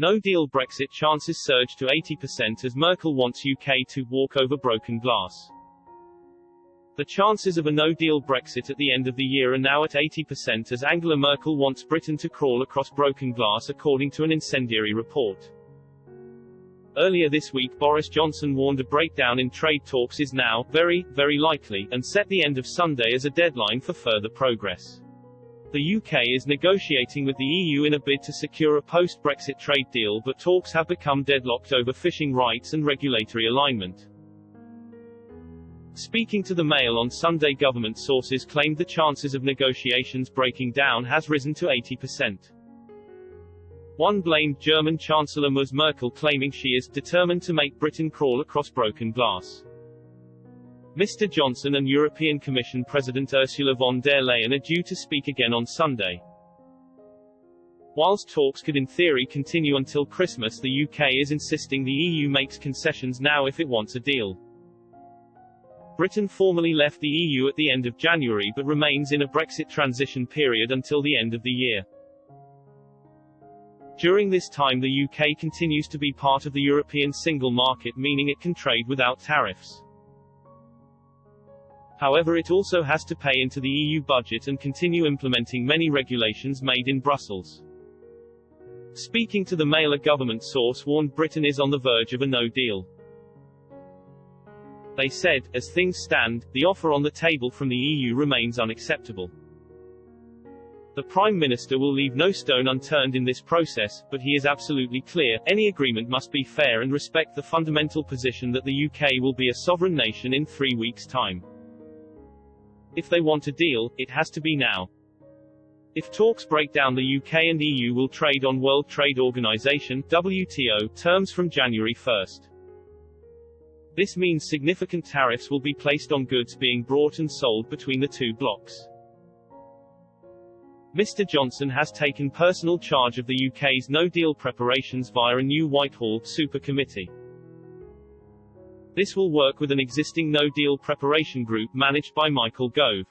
No-deal Brexit chances surge to 80% as Merkel wants UK to walk over broken glass. The chances of a no-deal Brexit at the end of the year are now at 80% as Angela Merkel wants Britain to crawl across broken glass according to an incendiary report. Earlier this week Boris Johnson warned a breakdown in trade talks is now very likely, and set the end of Sunday as a deadline for further progress. The UK is negotiating with the EU in a bid to secure a post-Brexit trade deal, but talks have become deadlocked over fishing rights and regulatory alignment. Speaking to the Mail on Sunday, government sources claimed the chances of negotiations breaking down has risen to 80%. One blamed German Chancellor Ms. Merkel, claiming she is determined to make Britain crawl across broken glass. Mr. Johnson and European Commission President Ursula von der Leyen are due to speak again on Sunday. Whilst talks could in theory continue until Christmas, the UK is insisting the EU makes concessions now if it wants a deal. Britain formally left the EU at the end of January but remains in a Brexit transition period until the end of the year. During this time the UK continues to be part of the European single market, meaning it can trade without tariffs. However, it also has to pay into the EU budget and continue implementing many regulations made in Brussels. Speaking to the Mail, a government source warned Britain is on the verge of a no-deal. They said, as things stand, the offer on the table from the EU remains unacceptable. The Prime Minister will leave no stone unturned in this process, but he is absolutely clear, any agreement must be fair and respect the fundamental position that the UK will be a sovereign nation in 3 weeks' time. If they want a deal, it has to be now. If talks break down, the UK and EU will trade on World Trade Organization (WTO) terms from January 1st. This means significant tariffs will be placed on goods being brought and sold between the two blocs. Mr. Johnson has taken personal charge of the UK's no-deal preparations via a new Whitehall super committee. This will work with an existing no-deal preparation group managed by Michael Gove.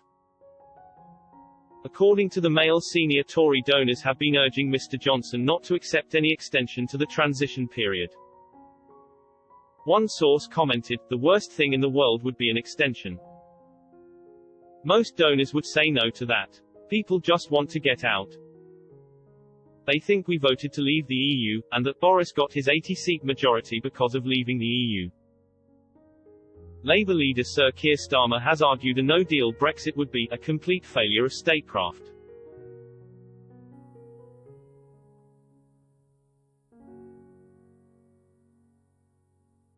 According to the Mail, senior Tory donors have been urging Mr. Johnson not to accept any extension to the transition period. One source commented, "The worst thing in the world would be an extension. Most donors would say no to that. People just want to get out. They think we voted to leave the EU, and that Boris got his 80-seat majority because of leaving the EU." Labour leader Sir Keir Starmer has argued a no-deal Brexit would be a complete failure of statecraft.